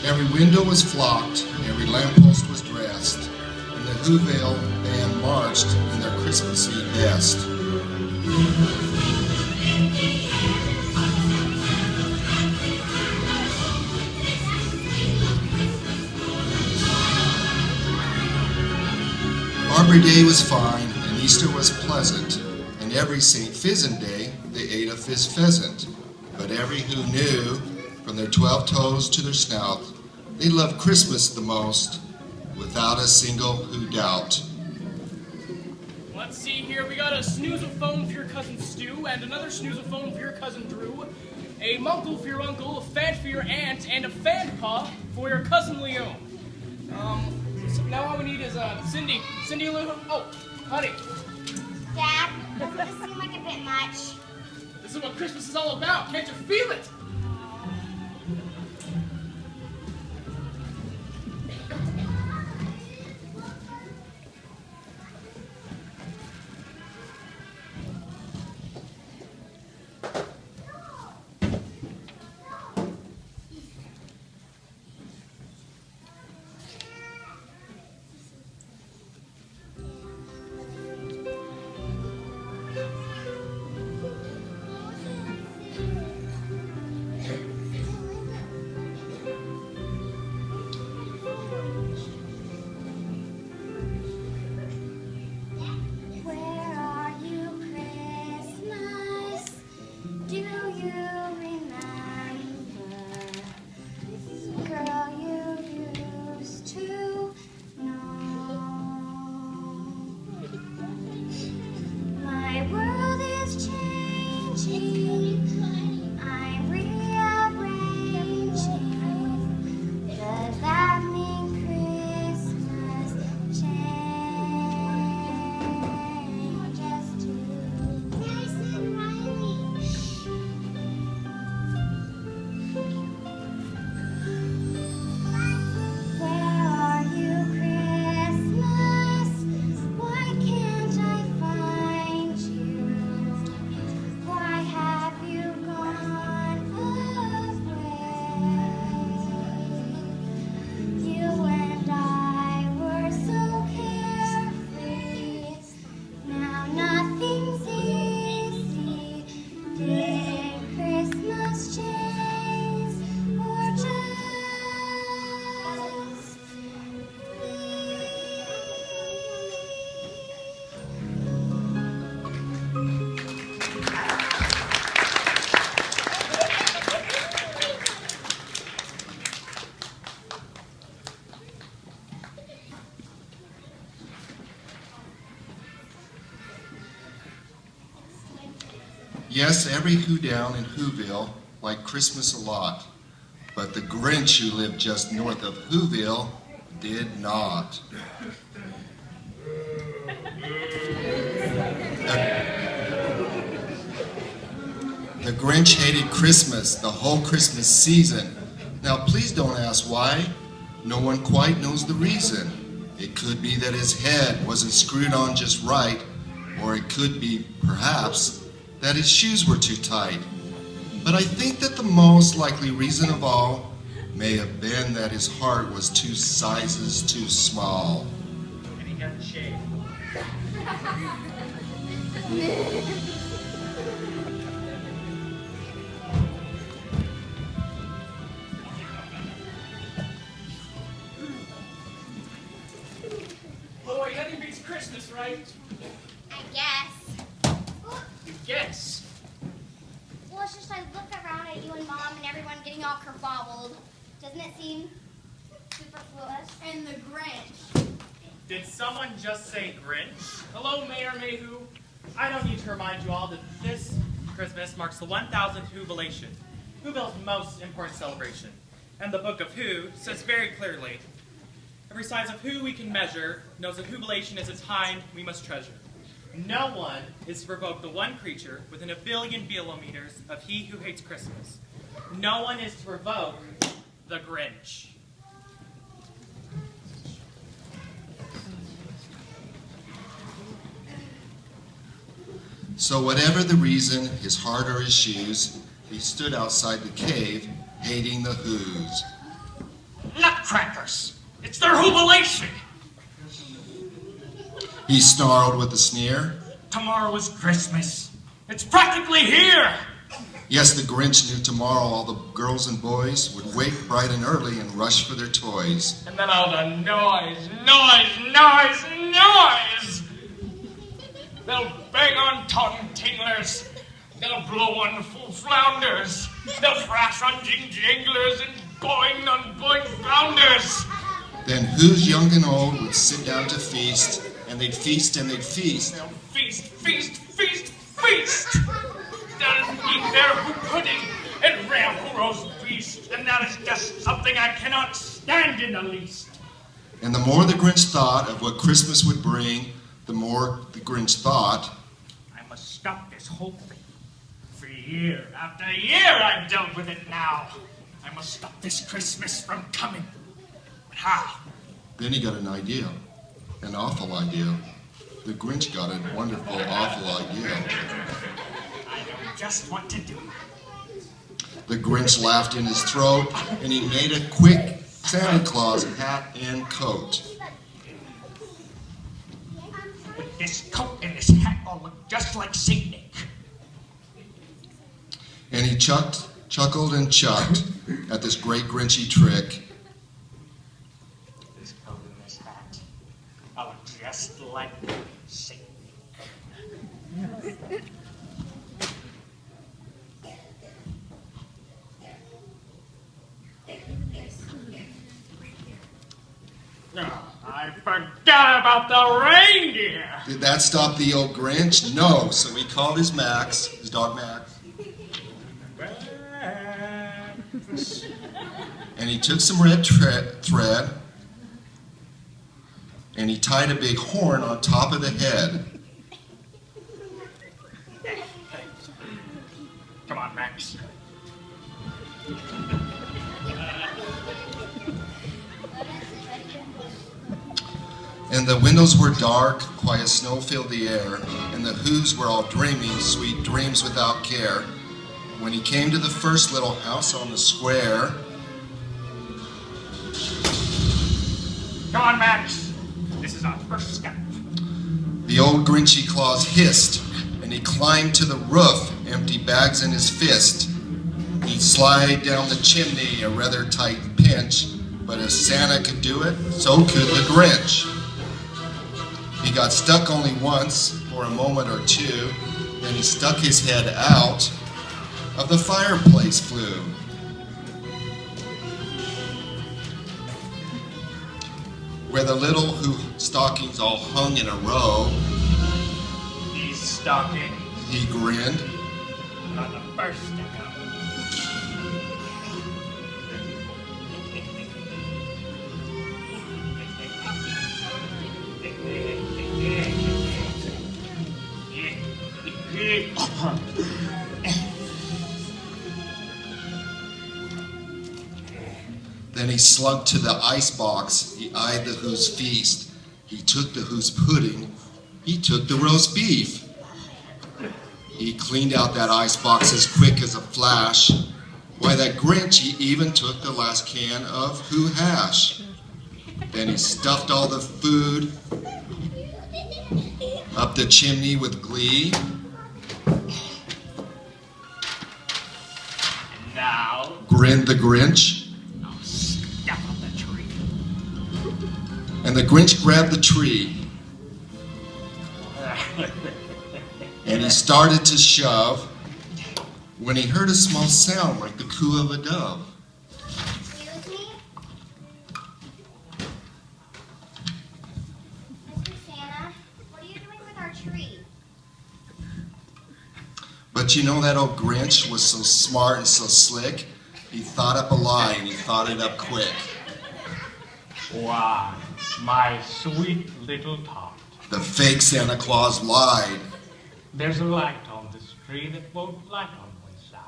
Every window was flocked, every lamppost was dressed, and the Whoville band marched in their Christmassy best. Arbor Day was fine, and Easter was pleasant, and every St. Fizzin' Day they ate a fizz pheasant. But every who knew, from their 12 toes to their snout, they loved Christmas the most, without a single who doubt. Let's see here, we got a snooze-a-phone for your cousin Stu, and another snooze-a-phone for your cousin Drew, a munkle for your uncle, a fan for your aunt, and a fan paw for your cousin Leon. So now all we need is Cindy. Cindy Lou. Oh, honey. Dad, doesn't this seem like a bit much? This is what Christmas is all about. Can't you feel it? Yes, every who down in Whoville liked Christmas a lot, but the Grinch who lived just north of Whoville did not. The Grinch hated Christmas, the whole Christmas season. Now please don't ask why. No one quite knows the reason. It could be that his head wasn't screwed on just right, or it could be, perhaps, that his shoes were too tight. But I think that the most likely reason of all may have been that his heart was 2 sizes too small. And he got the shade. Boy, nothing beats Christmas, right? I guess. Yes. Well, it's just I look around at you and Mom and everyone getting all kerbobbled. Doesn't it seem superfluous? And the Grinch. Did someone just say Grinch? Hello, Mayor Mayhew. I don't need to remind you all that this Christmas marks the 1000th Whovilation, Whoville's most important celebration. And the Book of Who says very clearly, every size of who we can measure knows that Whovilation is a time we must treasure. No one is to provoke the one creature within a billion kilometers of he who hates Christmas. No one is to provoke the Grinch. So whatever the reason, his heart or his shoes, he stood outside the cave, hating the Whos. Nutcrackers! It's their jubilation! He snarled with a sneer. Tomorrow is Christmas. It's practically here! Yes, the Grinch knew tomorrow all the girls and boys would wake bright and early and rush for their toys. And then all the noise. They'll bang on tongue tinglers. They'll blow on flounders. They'll thrash on jinglers and boing on boing founders. Then Who's young and old would sit down to feast, and they'd feast and they'd feast. They'll feast. They'll eat their pudding and rare roast beast, and that is just something I cannot stand in the least. And the more the Grinch thought of what Christmas would bring, the more the Grinch thought, I must stop this whole thing. For year after year I've dealt with it now. I must stop this Christmas from coming. But how? then he got an idea, an awful idea. The Grinch got a wonderful, awful idea. I know just what to do. The Grinch laughed in his throat, and he made a quick Santa Claus hat and coat. With this coat and this hat, I'll look just like Saint Nick. And he chuckled and chucked at this great Grinchy trick. This coat and this hat, I'll look just like Saint Nick. Oh, I forgot about the reindeer. Did that stop the old Grinch? No. So he called his Max, his dog Max, and he took some red thread and he tied a big horn on top of the head. Come on, Max. And the windows were dark, quiet snow filled the air, and the Whos were all dreaming sweet dreams without care. When he came to the first little house on the square, Come on, Max. This is our first step. the old Grinchy Claus hissed, and he climbed to the roof, empty bags in his fist. He'd slide down the chimney, a rather tight pinch, but if Santa could do it, so could the Grinch. He got stuck only once, for a moment or two, then he stuck his head out of the fireplace flue. Where the little stockings all hung in a row, These stockings he grinned. are the first to go. Then he slunk to the icebox. He eyed the Who's feast. He took the Who's pudding. He took the roast beef. He cleaned out that icebox as quick as a flash. Why, that Grinch, he even took the last can of Who hash. Then he stuffed all the food up the chimney with glee. Now, Grinned the Grinch. I'll step on the tree. And the Grinch grabbed the tree. And he started to shove when he heard a small sound like the coo of a dove. Excuse me? Mr. Santa, what are you doing with our tree? But you know that old Grinch was so smart and so slick, he thought up a lie and he thought it up quick. Why, my sweet little tot. The fake Santa Claus lied. There's a light on this tree that won't light on one side.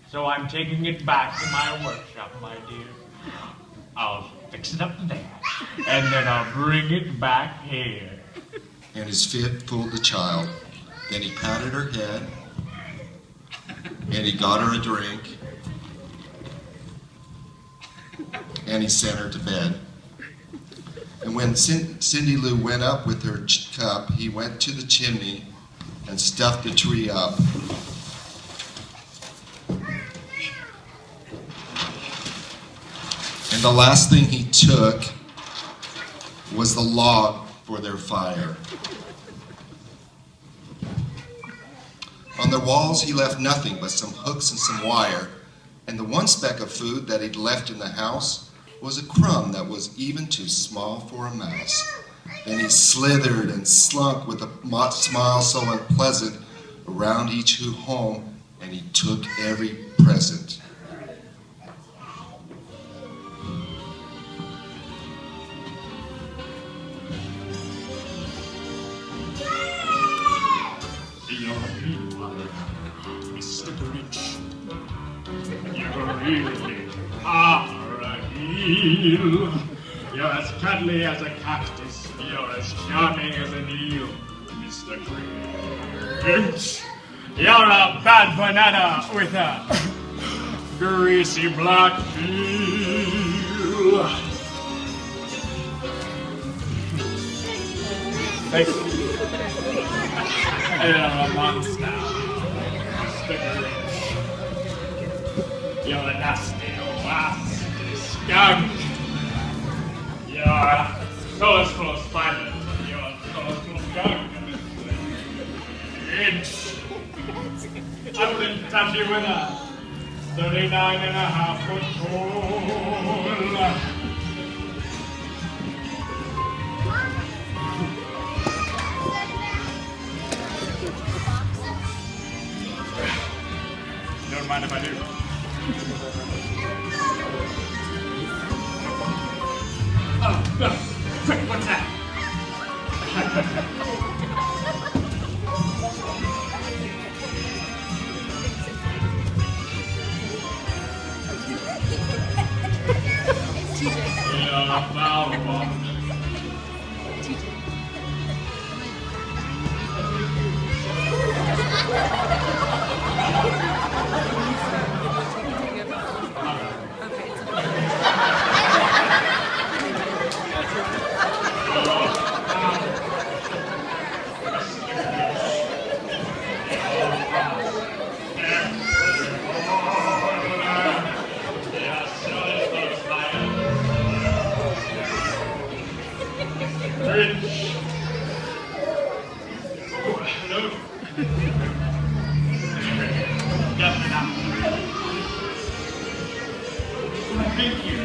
So I'm taking it back to my workshop, my dear. I'll fix it up there, and then I'll bring it back here. And his fit fooled the child. Then he patted her head, and he got her a drink, and he sent her to bed. And when Cindy Lou went up with her cup, he went to the chimney and stuffed the tree up. And the last thing he took was the log for their fire. On the walls, he left nothing but some hooks and some wire, and the one speck of food that he'd left in the house was a crumb that was even too small for a mouse. Then he slithered and slunk with a smile so unpleasant around each home, and he took every present. Mr. Grinch, you really are a heel. You're as cuddly as a cactus. You're as charming as an eel, Mr. Grinch. You're a bad banana with a greasy black peel. Hey. You're a monster, Mr. Grinch. You're a nasty, nasty skunk. You're a colorful spider. You're a colorful skunk, Mr. Grinch. I wouldn't touch you with a 39.5-foot pole. Don't mind if I do. Oh, quick, what's that? You're a foul one. Thank you.